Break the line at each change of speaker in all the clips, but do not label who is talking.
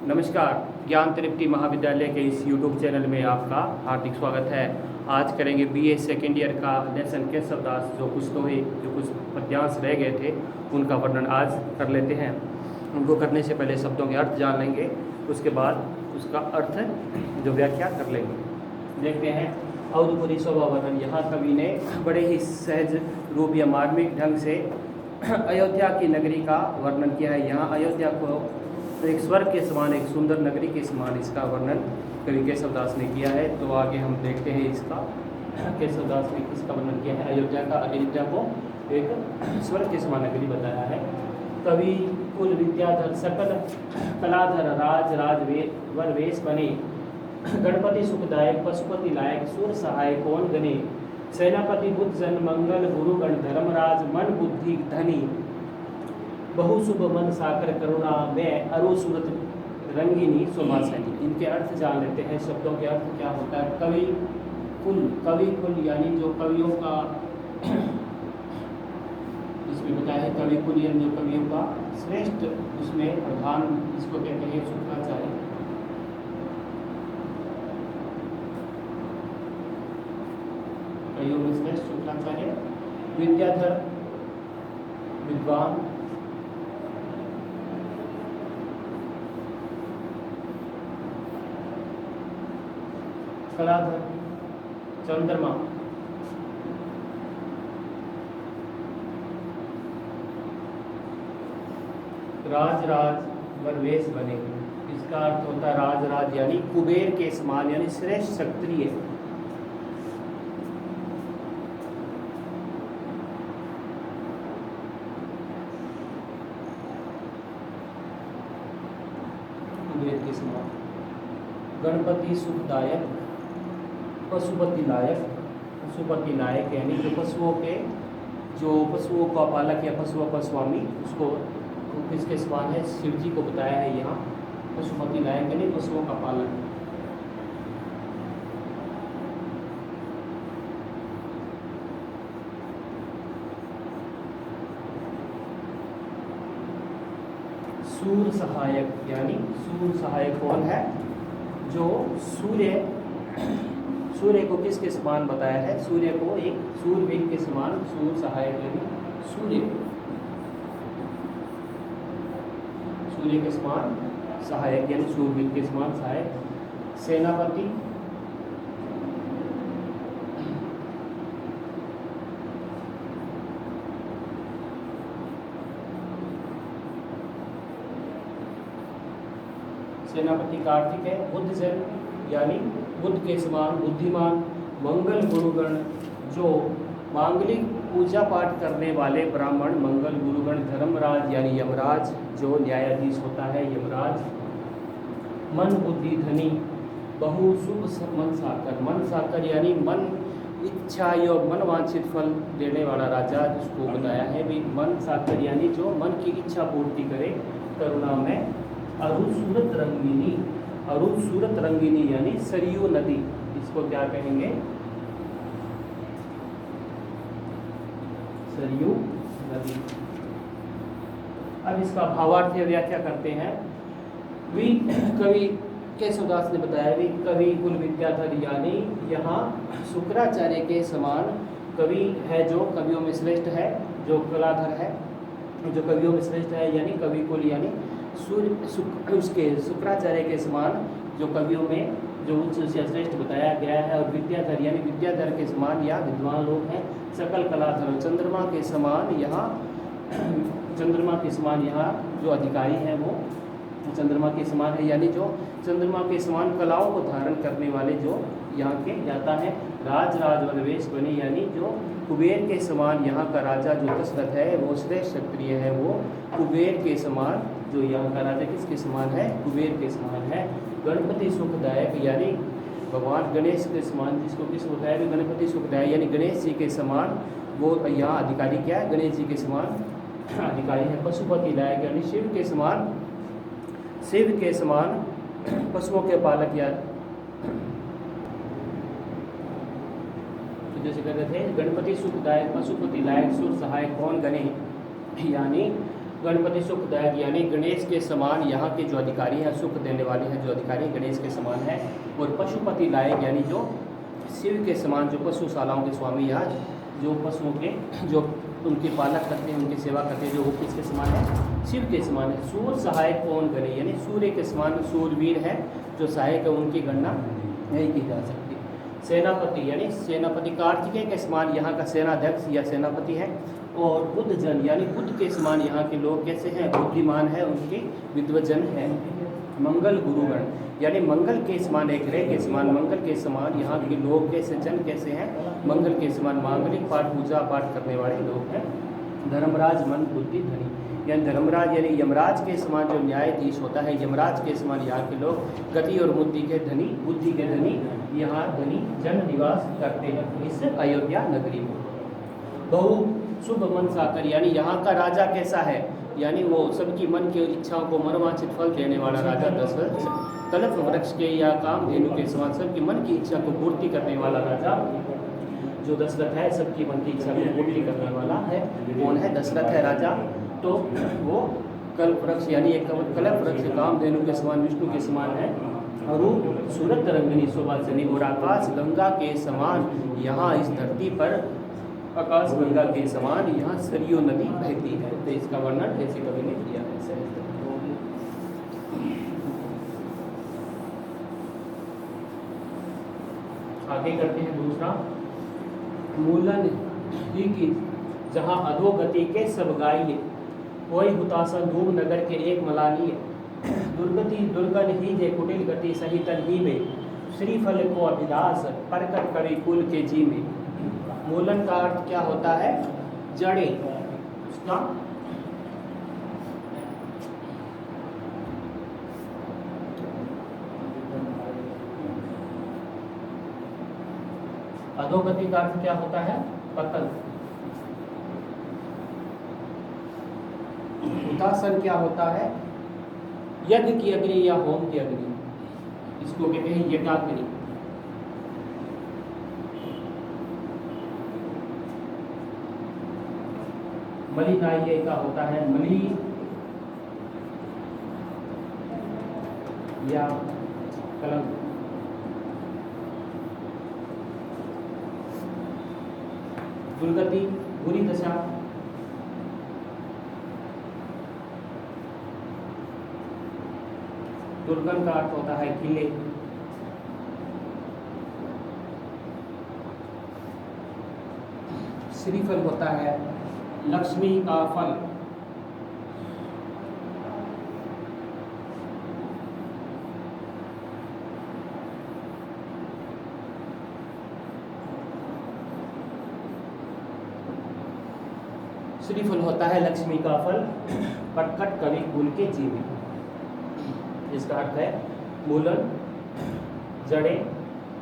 नमस्कार। ज्ञान तृप्ति महाविद्यालय के इस यूट्यूब चैनल में आपका हार्दिक स्वागत है। आज करेंगे बीए सेकेंड ईयर का लेसन केशवदास। जो कुछ पद्यांश रह गए थे उनका वर्णन आज कर लेते हैं। उनको करने से पहले शब्दों के अर्थ जान लेंगे, उसके बाद उसका अर्थ जो व्याख्या कर लेंगे। देखते हैं अवधपुरी शोभा वर्णन। यहाँ कवि ने बड़े ही सहज रूप या मार्मिक ढंग से अयोध्या की नगरी का वर्णन किया है। यहाँ अयोध्या को एक स्वर्ग के समान, एक सुंदर नगरी के समान इसका वर्णन कवि केशवदास ने किया है। तो आगे हम देखते हैं इसका केशवदास ने किसका वर्णन किया है। अयोध्या को एक स्वर्ग के समान नगरी बताया है। कवि कुल विद्याधर सकल कलाधर वर वेश बने, गणपति सुखदायक पशुपति लायक सुर सहाय कौन गने, सेनापति बुद्ध जन मंगल गुरुगण धर्मराज मन बुद्धि धनी, बहु शुभ मन साकर करुणा में अरु सूरत रंगिनी शोभा सैनी। इनके अर्थ जान लेते हैं। शब्दों के अर्थ क्या होता है। कवि कुल यानी जो कवियों का इसमें बताया है। कवि कुल यानी जो कवियों का श्रेष्ठ, उसमें प्रधान इसको कहते हैं शुक्राचार्य। कवियों में श्रेष्ठ शुक्राचार्य। विद्याधर विद्वान, कलाधर चंद्रमा, राज वरवेश बने। इसका अर्थ होता है राज यानी कुबेर के समान, यानी श्रेष्ठ क्षत्रिय। कुबेर के समान। गणपति सुखदायक पशुपति लायक यानी जो पशुओं का पालक या पशुओं का स्वामी, उसको किसके समान है। शिव जी को बताया है यहाँ। पशुपति लायक यानी पशुओं का पालक। सूर सहायक यानी सूर सहायक कौन है। जो सूर्य को किसके समान बताया है। सूर्य को एक सूरवीर के समान, सूर सहायक यानी सूर्य के समान सहायक यानी सूरवीर के समान सहायक। सेनापति का अर्थ है बुद्ध जन यानी बुद्ध के समान बुद्धिमान। मंगल गुरुगण जो मांगलिक पूजा पाठ करने वाले ब्राह्मण। मंगल गुरुगण धर्मराज यानी यमराज, जो न्यायाधीश होता है यमराज। मन बुद्धि धनी बहु शुभ मन साकर यानी मन इच्छा या मन वांछित फल देने वाला राजा, जिसको बताया है भी मन साकर यानी जो मन की इच्छा पूर्ति करे। करुणा में अरु सूरत रंगिनी यानी सरयू नदी। इसको क्या कहेंगे। सरयू नदी। अब इसका भावार्थ या व्याख्या करते हैं। कवि केशवदास ने बताया भी कवि कुल विद्याधर यानी यहाँ शुक्राचार्य के समान कवि है, जो कवियों में श्रेष्ठ है। जो कलाधर है, जो कवियों में श्रेष्ठ है, यानी कवि कुल यानी उसके शुक्राचार्य के समान जो कवियों में जो उच्च से श्रेष्ठ बताया गया है। और विद्याधर यानी विद्याधर के समान या विद्वान लोग हैं। सकल कलाधर चंद्रमा के समान यहाँ जो अधिकारी हैं वो चंद्रमा के समान है, यानी जो चंद्रमा के समान कलाओं को धारण करने वाले जो यहाँ के जाता है। राज वनवेश बने यानी जो कुबेर के समान यहाँ का राजा जो दशरथ है वो श्रेष्ठ क्षत्रिय है। वो कुबेर के समान, जो यहाँ का राजा किसके समान है, कुबेर के समान है। गणपति सुखदायक यानी भगवान गणेश के समान, जिसको किस होता है गणपति सुखदायक यानी गणेश जी के समान। वो यहाँ अधिकारी क्या है, गणेश जी के समान अधिकारी है। पशुपति लायक यानी शिव के समान पशुओं के पालक या तो जैसे कहते थे गणपति सुखदायक पशुपति लायक सुर सहायक कौन गणे, यानी गणपति सुखदायक यानी गणेश के समान यहाँ के जो अधिकारी हैं, सुख देने वाले हैं जो अधिकारी गणेश के समान हैं। और पशुपति लायक यानी जो शिव के समान, जो पशुशालाओं के स्वामी या जो पशुओं के जो उनकी पालक करते हैं, उनकी सेवा करते हैं, जो वो किसके समान है? शिव के समान है। सूर्य सहायक कौन गणे यानी सूर्य के समान सूरवीर है जो सहायक है, उनकी गणना नहीं की जा सकती। सेनापति यानी सेनापति कार्तिकेय के समान यहाँ का सेनाध्यक्ष या सेनापति है। और बुद्धजन यानी बुद्ध के समान यहाँ के लोग कैसे हैं? बुद्धिमान है, उनके विद्वजन है। मंगल गुरुगण यानी मंगल के समान, एक ग्रह के समान, मंगल के समान यहाँ के लोग कैसे, जन कैसे हैं? मंगल के समान मांगलिक पाठ पूजा पाठ करने वाले लोग हैं। धर्मराज मन बुद्धि धनी यानी धर्मराज यानी यमराज के समान जो न्यायाधीश होता है, यमराज के समान यहाँ के लोग गति और बुद्धि के धनी, बुद्धि के धनी यहाँ धनी जन निवास करते हैं इस अयोध्या नगरी में। बहु शुभ मन साकर यानी यहाँ का राजा कैसा है? यानी वो सबकी मन की इच्छाओं को मनोवांछित फल देने वाला राजा दशरथ। कल्प वृक्ष के या कामधेनु के समान सबकी मन की इच्छा को पूर्ति करने वाला राजा जो दशरथ है, सबकी मन की इच्छा को पूर्ति करने वाला है। कौन है? दशरथ है राजा। तो वो कल्प वृक्ष यानी एक कल्प वृक्ष कामधेनु के समान, विष्णु के समान है। अरूप सूरत रंगनी शोभा सनी और आकाश गंगा के समान यहाँ इस धरती पर आकाश गंगा के समान यहाँ सरयू नदी बहती है। तो इसका वर्णन ऐसे कवि ने किया है। आगे करते हैं दूसरा। मूलन ही की जहाँ अधोगति के सब गाइए, कोई हुतासन धूम नगर के एक मलानिए। दुर्गति दुर्गन ही जे कुटिल गति सहितन ही में, श्रीफल को अभिलाष परकट कवि कुल के जी में। मूलन का अर्थ क्या होता है? जड़े। उसका अधोगति का अर्थ क्या होता है? पतन। हुतासन क्या होता है? यज्ञ की अग्नि या होम की अग्नि, इसको कहते हैं यज्ञाग्नि। मलिनाय का होता है मली या कलंक। दुर्गति बुरी दशा। दुर्गम का अर्थ होता है किले। श्रीफल होता है लक्ष्मी का फल। श्रीफल होता है लक्ष्मी का फल, पटखट कवि कुल के जीवी। इसका अर्थ है मूलन जड़े,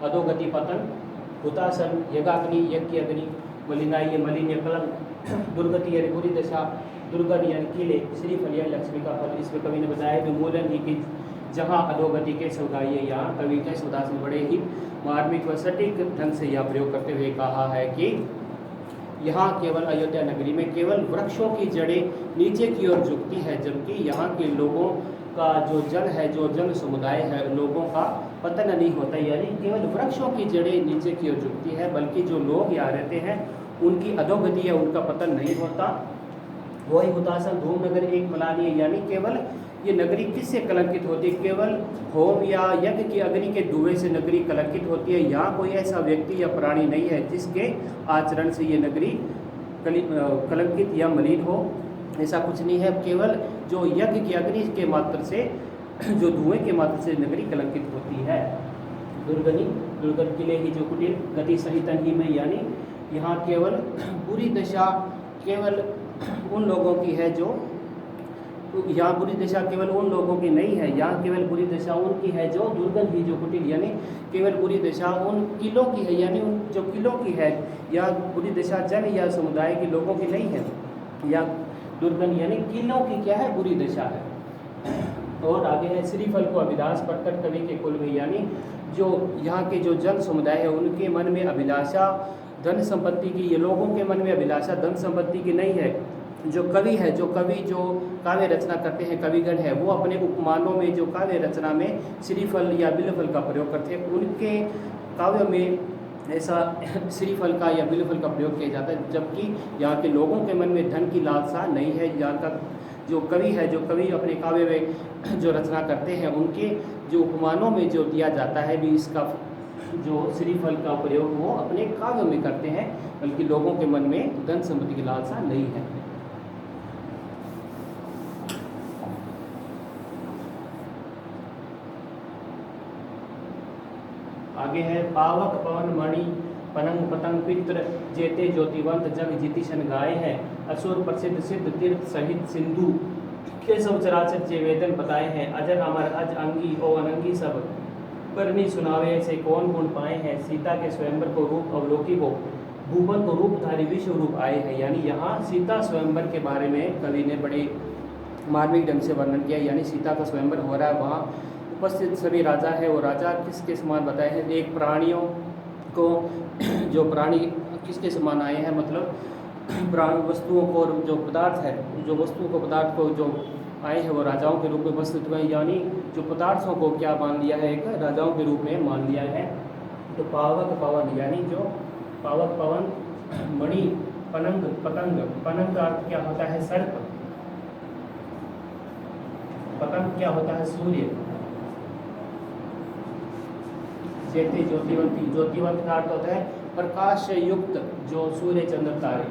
अधोगति पतन, हुतासन यज्ञाग्नि यज्ञ अग्नि, मलिनाय मलिन या कलंक, दुर्गति यानी बुरी दशा, दुर्गन यानी किले, श्रीफल यानी लक्ष्मी का फल। इसमें कवि ने बताया कि मूलन ही की जहाँ अधोगति के सौगाइए, यहाँ कवि के सुदास ने बड़े ही मार्मिक व सटीक ढंग से यह प्रयोग करते हुए कहा है कि यहाँ केवल अयोध्या नगरी में केवल वृक्षों की जड़ें नीचे की ओर झुकती है, जबकि यहाँ के लोगों का जो जन है, जो जन समुदाय है, लोगों का पतन नहीं होता। यानी केवल वृक्षों की जड़ें नीचे की ओर झुकती है, बल्कि जो लोग यहाँ रहते हैं उनकी अधोगति है, उनका पतन नहीं होता। वही हुतासन धूम नगर एक मलानी, यानी केवल ये नगरी किससे कलंकित होती है? केवल होम या यज्ञ की अग्नि के धुएं से नगरी कलंकित होती है। यहाँ कोई ऐसा व्यक्ति या प्राणी नहीं है जिसके आचरण से ये नगरी कलंकित या मलिन हो, ऐसा कुछ नहीं है। केवल जो यज्ञ की अग्नि के मात्र से, जो धुएं के मात्र से नगरी कलंकित होती है। दुर्गनी दुर्गत किले ही जो कुटिल गति सहितन ही में, यानी यहाँ केवल बुरी दशा केवल उन लोगों की है जो, यहाँ बुरी दशा केवल उन लोगों की नहीं है, यहाँ केवल बुरी दशा उनकी है जो दुर्गन ही जो कुटिल, यानी केवल बुरी दशा उन किलों की है, यानी उन जो किलों की है। या बुरी दशा जन या समुदाय के लोगों की नहीं है, या दुर्गन यानी किलों की क्या है? बुरी दशा है। और आगे है श्रीफल को अभिलाष पटकट कवि के कुल में, यानी जो यहाँ के जो जन समुदाय है उनके मन में अभिलाषा धन संपत्ति की, ये लोगों के मन में अभिलाषा धन संपत्ति की नहीं है, जो कवि है, जो काव्य रचना करते हैं, कविगण है, वो अपने उपमानों में जो काव्य रचना में श्रीफल या बिल्वफल का प्रयोग करते हैं। उनके काव्यों में ऐसा श्रीफल का या बिल्वफल का प्रयोग किया जाता है, जबकि यहाँ के लोगों के मन में धन की लालसा नहीं है। यहाँ का जो कवि है, जो कवि अपने काव्य में जो रचना करते हैं, उनके जो उपमानों में जो दिया जाता है भी इसका जो श्रीफल का प्रयोग वो अपने काव्य में करते हैं, बल्कि लोगों के मन में धन संपत्ति की लालसा नहीं है। आगे है पावक पवन मणि पनंग पतंग पित्र जेते ज्योतिवंत जग जितिशन गाय है असुर प्रसिद्ध सिद्ध तीर्थ सहित सिंधु के सब चराचर चे वेदन बताए हैं अजर अमर अज अंगी ओ अनंगी सब करनी सुनावे से कौन गुण पाए हैं सीता के स्वयंवर को रूप अवलोकी को भूपन को रूपधारी विश्व रूप आए हैं। यानी यहाँ सीता स्वयंवर के बारे में कवि ने बड़े मार्मिक ढंग से वर्णन किया। यानी सीता का स्वयंवर हो रहा है, वहाँ उपस्थित सभी राजा है, वो राजा किसके समान बताए हैं। एक प्राणियों को जो प्राणी किसके समान आए हैं, मतलब वस्तुओं को जो पदार्थ है, जो वस्तुओं को पदार्थ को जो आए हैं वो राजाओं के रूप में उपस्थित हुए। यानी जो पदार्थों को क्या मान लिया है, एक राजाओं के रूप में मान लिया है। तो पावक पवन यानी जो पावक पवन मणि पनंग पतंग, पनंग का अर्थ क्या होता है सर्प, पतंग क्या होता है सूर्य, जेते ज्योतिवंती, ज्योतिवंत का अर्थ होता है प्रकाश से युक्त जो सूर्य चंद्र तारे।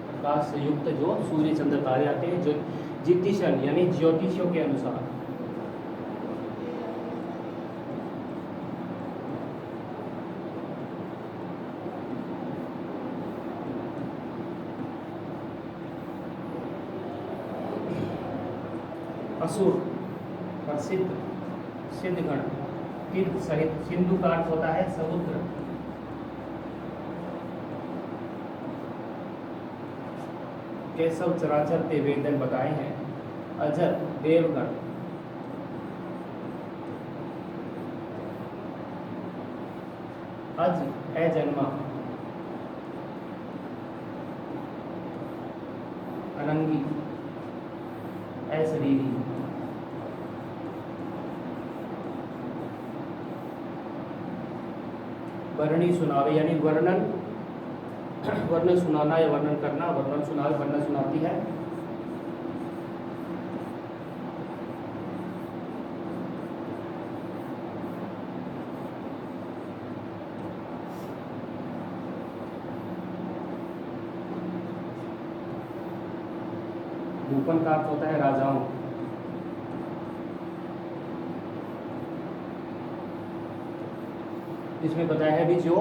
प्रकाश से युक्त जो सूर्य चंद्र तारे आते हैं, जो ज्योतिषण यानी ज्योतिषियों के अनुसार। असुर प्रसिद्ध सिद्धगण तीर्थ सहित, सिंधु का अर्थ होता है समुद्र, केशव चराचर ते वेदन बताए हैं अजर देवगण, अज अजन्मा, अनंगी अशरीरी, वर्णी सुनावे यानी वर्णन, वर्णन सुनाना या वर्णन करना, वर्णन सुनावे वर्णन सुनाती है। भूपन का अर्थ होता है राजाओं, इसमें बताया है भी जो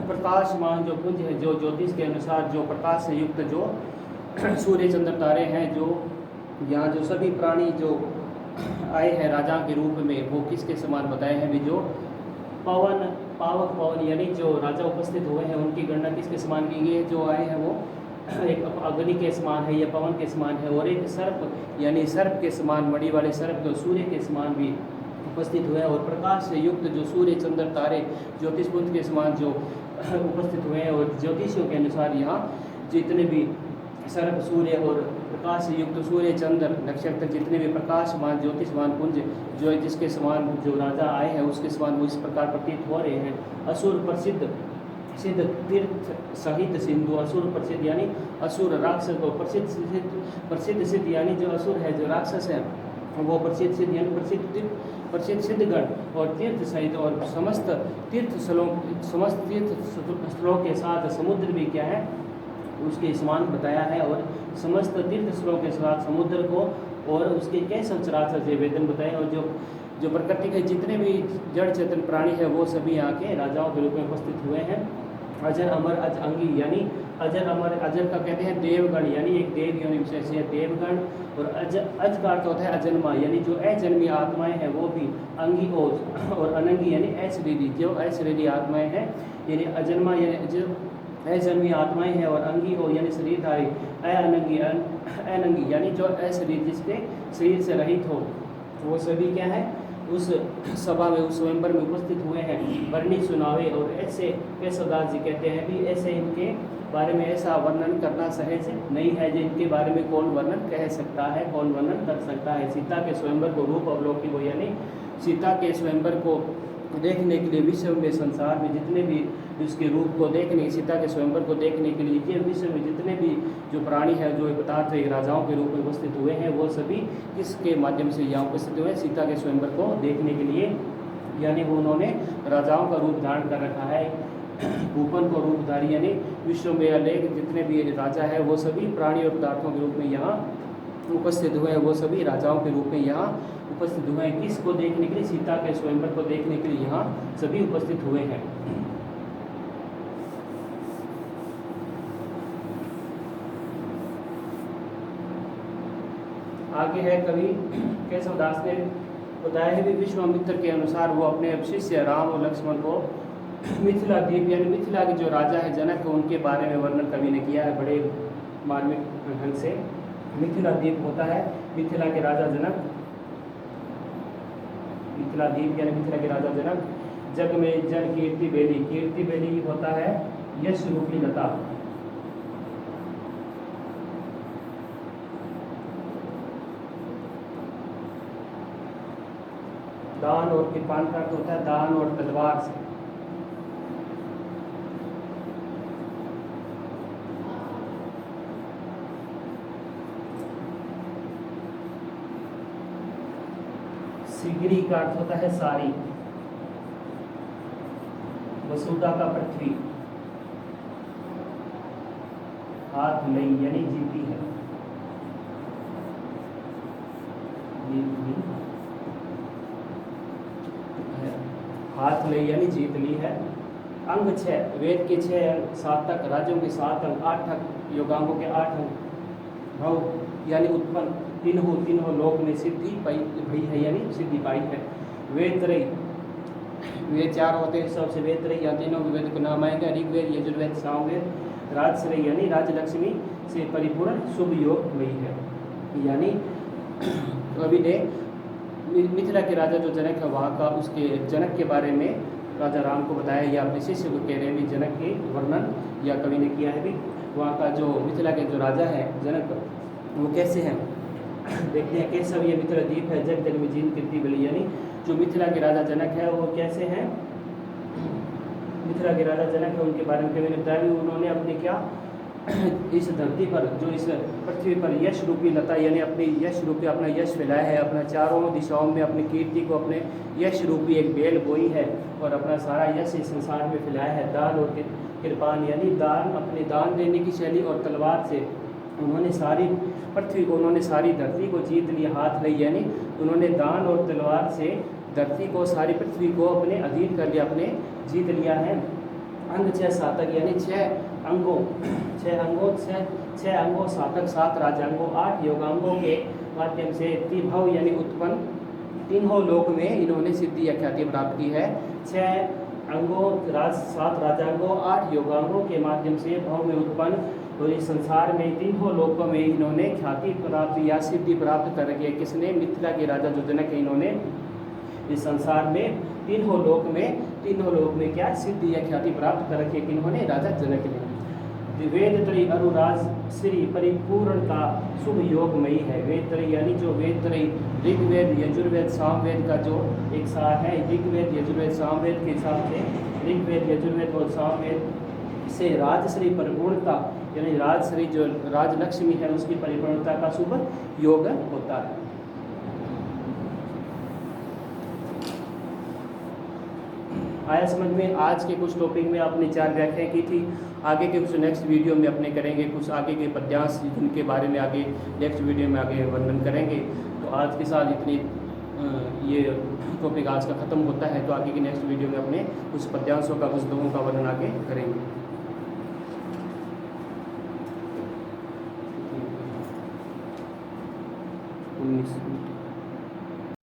प्रकाशमान जो पुंज है, जो ज्योतिष के अनुसार जो प्रकाश से युक्त जो सूर्य चंद्र तारे हैं, जो यहाँ जो सभी प्राणी जो आए हैं राजा के रूप में, वो किसके समान बताए हैं भी जो पवन, पावक पवन यानी जो राजा उपस्थित हुए हैं उनकी गणना किसके समान की गई है, जो आए हैं वो एक अग्नि के समान है या पवन के समान है, और एक सर्प यानी सर्प के समान, मणि वाले सर्प जो सूर्य के समान भी उपस्थित हुए हैं, और प्रकाश से युक्त जो सूर्य चंद्र तारे ज्योतिषपुंज के समान जो उपस्थित हुए हैं। और ज्योतिषियों के अनुसार यहाँ जितने भी सर्प, सूर्य और प्रकाश से युक्त सूर्य चंद्र नक्षत्र, जितने भी प्रकाशमान ज्योतिषमान पुंज जो जिसके समान जो राजा आए हैं उसके समान वो इस प्रकार प्रतीत हो रहे हैं। असुर प्रसिद्ध सिद्ध तीर्थ सहित सिंधु, असुर प्रसिद्ध यानी असुर राक्षस को प्रसिद्ध सिद्ध यानी जो असुर है जो राक्षस है वो प्रसिद्ध सिद्ध यानी प्रसिद्ध सिद्धगण, और तीर्थ सहित और समस्त तीर्थ स्थलों के साथ समुद्र भी क्या है उसके समान बताया है, और समस्त तीर्थ स्थलों के साथ समुद्र को और उसके कैसे चराचर से वेदन बताए। और जो प्रकृति के जितने भी जड़ चेतन प्राणी है वो सभी यहाँ के राजाओं के रूप में उपस्थित हुए हैं। अजर अमर अज अंगी यानी अजर अमर, अजर का कहते हैं देवगण यानी एक देव यानी विशेष है देवगण, और अज का अर्थ होता है अजन्मा यानी जो अजन्मी आत्माएं हैं वो भी, अंगी और अनंगी यानी अशरीरी, जो अशरीरी आत्माएं हैं यानी अजन्मा यानी जो अजन्मी आत्माएं हैं, और अंगी यानी शरीरधारी अनंगी यानी जो अशरीर जिसके शरीर से रहित हो, वो सभी क्या है उस सभा में, उस स्वयंवर में उपस्थित हुए हैं। वर्णी सुनावे, और ऐसे केशवदास जी कहते हैं भी ऐसे इनके बारे में ऐसा वर्णन करना सहज नहीं है, जिनके बारे में कौन वर्णन कह सकता है, कौन वर्णन कर सकता है। सीता के स्वयंवर को रूप अवलोकी हो, यानी सीता के स्वयंवर को देखने के लिए विश्व में, संसार में जितने भी उसके रूप को देखने, सीता के स्वयंवर को देखने के लिए ये विश्व में जितने भी जो प्राणी है, जो पदार्थ राजाओं के रूप में उपस्थित हुए हैं, वो सभी किसके माध्यम से यहाँ उपस्थित हुए? सीता के स्वयंवर को देखने के लिए, यानी वो उन्होंने राजाओं का रूप धारण कर रखा है, भूपन को रूपधारी, यानी विश्व में अनेक जितने भी राजा है वो सभी प्राणी और पदार्थों के रूप में यहाँ उपस्थित हुए हैं, वो सभी राजाओं के रूप में यहाँ उपस्थित हुए हैं। किसको देखने के लिए? सीता के स्वयंवर को देखने के लिए यहाँ सभी उपस्थित हुए हैं। आगे है कवि केशवदास ने बताया है भी विश्वामित्र के अनुसार वो अपने शिष्य राम और लक्ष्मण को मिथिला द्वीप यानी मिथिला के जो राजा है जनक, उनके बारे में वर्णन कवि ने किया है बड़े मार्मिक ढंग से। मिथिला द्वीप होता है मिथिला के राजा जनक, मिथिला द्वीप यानी मिथिला के राजा जनक। जग में जन कीर्ति बेली, कीर्ति बेली होता है यश रूपी लता। दान और कृपान का अर्थ होता है दान और तलवार से। सिगरी का अर्थ होता है सारी। वसुधा का पृथ्वी। हाथ लई यानी जीती है, हाथ लई यानी जीत ली है। अंग 6, वेद के 6 अंग, सातक राज्यों के 7 अंग, 8 अंग योगांगों के 8 अंग, भव यानी उत्पन्न, तीनों लोक में सिद्धि पाई भई है यानी सिद्धि पाई है। वेद त्रय, वेद 4 होते हैं सबसे, वेद त्रय या तीनों वेद को नाम आएगा ऋग्वेद, यजुर्वेद, सामवेद। राजश्रय यानी राजलक्ष्मी से परिपूर्ण शुभ योग वही है। यानी कवि ने मिथिला के राजा जो जनक है वहाँ का, उसके जनक के बारे में राजा राम को बताया, या अपने शिष्य को कह रहे हैं भी जनक के वर्णन या कवि ने किया है भी। वहाँ का जो मिथिला के जो राजा है जनक, वो कैसे हैं देखते हैं। कैसा ये मिथिला द्वीप है जग जग में जीन कीर्ति बली, यानी जो मिथिला के राजा जनक है वो कैसे हैं? मिथिला के राजा जनक है, उनके बारे में कवि ने बताया भी उन्होंने अपने क्या इस धरती पर, जो इस पृथ्वी पर यश रूपी लता यानी अपनी यश रूपी अपना यश फैलाया है, अपना चारों दिशाओं में अपनी कीर्ति को, अपने यश रूपी एक बेल बोई है और अपना सारा यश इस संसार में फैलाया है। दान और कृपान यानी दान, अपने दान देने की शैली और तलवार से उन्होंने सारी पृथ्वी को, उन्होंने सारी धरती को जीत लिया। हाथ लई यानी उन्होंने दान और तलवार से धरती को, सारी पृथ्वी को अपने अधीन कर लिया, अपने जीत लिया है। अंग 6 सातक यानी 6 अंगों, 6 अंगों सातक 7 राजांगों 8 योगांगों के माध्यम से त्रिभव यानी उत्पन्न, तीनों लोक में इन्होंने सिद्धि या ख्याति प्राप्त की है। 6 अंगों 7 राजांगों 8 योगांगों के माध्यम से भव में उत्पन्न, और इस संसार में तीनों लोकों में इन्होंने ख्याति प्राप्त या सिद्धि प्राप्त कर रखी है। किसने? मिथिला के राजा जो जनक है, इन्होंने इस संसार में तीनों लोक में क्या सिद्धि या ख्याति प्राप्त कर रखी है? इन्होंने राजा जनक ने। वेद त्रयी अरुराज श्री परिपूर्णता शुभ योगमयी है। वेद त्रयी यानी जो वेद त्रयी ऋग्वेद, यजुर्वेद, सामवेद का जो एक सार है, ऋग्वेद, यजुर्वेद, सामवेद के हिसाब से ऋग्वेद, यजुर्वेद और सामवेद से राजश्री परिपूर्णता यानी राजश्री जो राजलक्ष्मी है उसकी परिपूर्णता का शुभ योग होता है। आया समझ में? आज के कुछ टॉपिक में आपने 4 व्याख्याएं की थी। आगे के कुछ नेक्स्ट वीडियो में अपने करेंगे, कुछ आगे के पद्यांश जिनके बारे में आगे नेक्स्ट वीडियो में आगे वर्णन करेंगे। तो आज के साथ इतनी ये टॉपिक आज का ख़त्म होता है। तो आगे के नेक्स्ट वीडियो में अपने कुछ पद्यांशों का, कुछ दोहों का वर्णन आगे करेंगे। 19